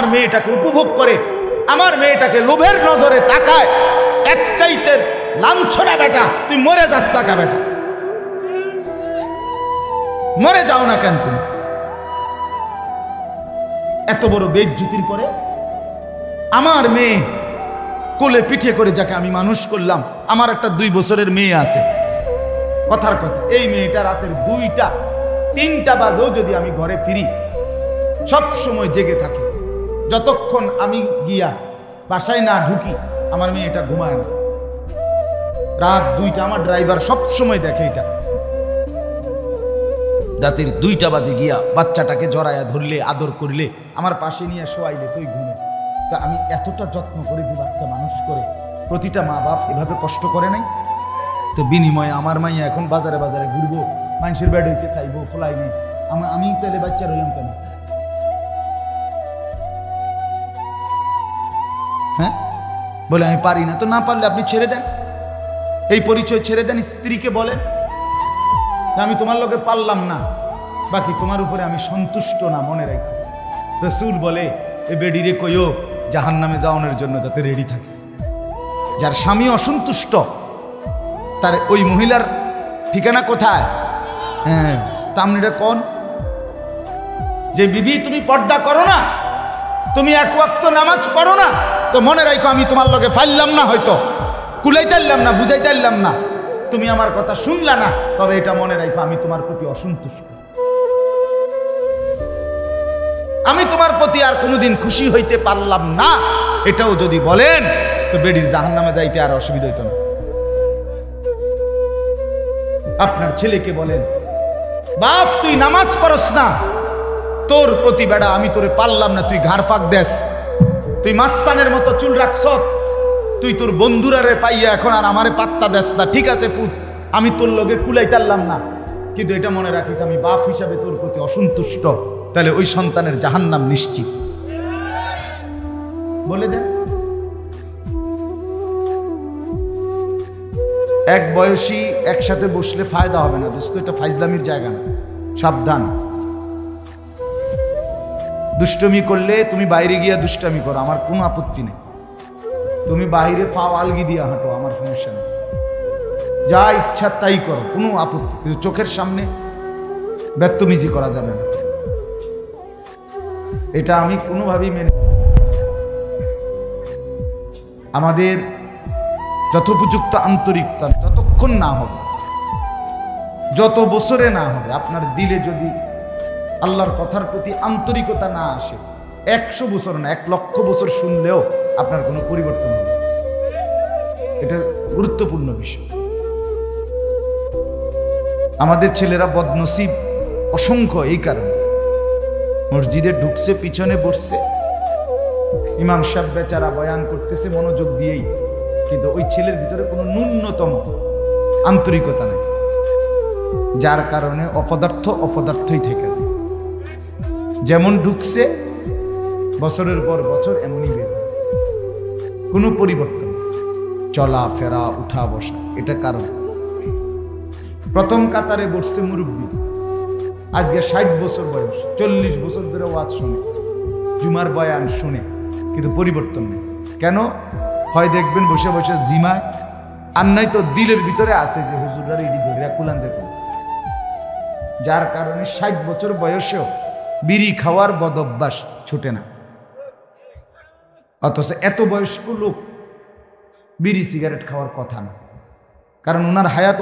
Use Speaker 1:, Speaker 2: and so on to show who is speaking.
Speaker 1: আমার মেয়েটাকে উপভোগ করে, আমার মেয়েটাকে লোভের নজরে তাকায়, এক চাইতে লাঞ্ছনা বেটা, তুই মরে যাস টাকা বেটা, মরে যাও না কেন তুমি? এত বড় বেইজ্জতির পরে আমার মেয়ে কোলে পিঠে করে যাকে আমি মানুষ করলাম, আমার একটা 2 বছরের মেয়ে আছে, কথার কথা এই মেয়েটা রাতের 2টা 3টা বাজেও যদি আমি ঘরে ফিরি সব সময় জেগে থাকি, যতক্ষণ আমি গিয়া বাসায় না ঢুকি আমার মেয়েটা ঘুমায় না। রাত 2টা আমার ড্রাইভার সব সময় দেখে, এটা রাতের 2টা বাজে গিয়া বাচ্চাটাকে জড়ায়া ধরলে, আদর করলে, আমার পাশে নিয়ে শোয়াইলে তুই ঘুমে। তা আমি এতটা যত্ন করে যে বাচ্চা মানুষ করে, প্রতিটা মা বাপ এভাবে কষ্ট করে নাই? তো বিনিময়ে আমার মাইয়া এখন বাজারে বাজারে ঘুরবো, মানুষের বেড হইতে চাইবো, ফলাই নেই, আমি তাহলে বাচ্চা রইলাম কেন? হ্যাঁ, বলে আমি পারি না। তো না পারলে আপনি ছেড়ে দেন, এই পরিচয় ছেড়ে দেন, স্ত্রীকে বলেন আমি তোমার লোকে পারলাম না, বাকি তোমার উপরে আমি সন্তুষ্ট না, মনে রাখো। রাসূল বলে এ বেডিরে কইও জাহান্নামে যাওয়ানোর জন্য যাতে রেডি থাকে। যার স্বামী অসন্তুষ্ট তার ওই মহিলার ঠিকানা কোথায়? হ্যাঁ, তামনিটা কোন? যে বিবি তুমি পর্দা করো না, তুমি এক ওয়াক্ত নামাজ পড়ো না, তো মনে রাখো আমি তোমার লগে ফাইলাম না, হয়তো কুলাইতাইলাম না, বুঝাইতাইলাম না, তুমি আমার কথা শুনলা না, তবে এটা মনে রাখো আমি তোমার প্রতি অসন্তুষ্ট, আমি তোমার প্রতি আর কোনোদিন খুশি হইতে পারলাম না। এটাও যদি বলেন তো বেডির জাহান্নামে যাইতে আর অসুবিধা হইত না। আপনার ছেলেকে বলেন বাপ তুই নামাজ পড়স না, তোর প্রতি বেড়া আমি তোরে পারলাম না, তুই ঘাড় ফাঁক দেস, তুই মাস্তানের মতো চুল রাখছ, তুই তোর বন্ধুরারে পাইয়া এখন আর আমারে পাত্তা দেস না, ঠিক আছে পুত আমি তোর লগে কুলাইতারলাম না, কিন্তু এটা মনে রাখিস আমি বাপ হিসাবে তোর প্রতি অসন্তুষ্ট, তাহলে ওই সন্তানের জাহান্নাম নিশ্চিত। বলে দেন। এক বয়সী একসাথে বসলে ফায়দা হবে না দোস্ত, এটা ফাইজলামির জায়গা না, সাবধান। দুষ্টমি করলে তুমি বাইরে গিয়া দুষ্টামি করো, আমার কোনো আপত্তি নেই, তুমি বাইরে পাও আলগি দিয়া হাঁটো, আমার সমস্যা নেই, যা ইচ্ছা তাই করো, কোনো আপত্তি, কিন্তু চোখের সামনে ব্যত্যমিজি করা যাবে না, এটা আমি কোনোভাবেই মেনে। আমাদের যথোপযুক্ত আন্তরিকতা যতক্ষণ না হবে, যত বছরে না হবে, আপনার দিলে যদি আল্লাহর কথার প্রতি আন্তরিকতা না আসে, 100 বছর না 1 লক্ষ বছর শুনলেও আপনার কোনো পরিবর্তন হবে, এটা গুরুত্বপূর্ণ বিষয়। আমাদের ছেলেরা বদনসিব অসংখ্য, এই কারণে মসজিদে ঢুকছে, পিছনে বসছে, ইমাম সাহেব বেচারা বয়ান করতেছে মনোযোগ দিয়েই, কিন্তু ওই ছেলের ভিতরে কোনো ন্যূনতম আন্তরিকতা নেই, যার কারণে অপদার্থই থেকে যায়। যেমন ঢুকছে বছরের পর বছর এমনই বের, কোনো পরিবর্তন, চলা ফেরা উঠা বসা, এটা কারণ। প্রথম কাতারে বসছে মুরব্বী, আজকে 60 বছর বয়স, 40 বছর ধরে ওয়াজ শুনে, জুমার বয়ান শুনে, কিন্তু পরিবর্তন নেই। কেন? হয় দেখবেন বসে বসে জিমায়, আর নাই তো দিলের ভিতরে আছে যে হুজুররা ইডি ধরে কুলান যেত, যার কারণে 60 বছর বয়সেও বিড়ি খাওয়ার বদ অভ্যাস ছুটে না। অথচ এত বয়স্ক লোক বিড়ি সিগারেট খাওয়ার কথা না, কারণ ওনার হায়াত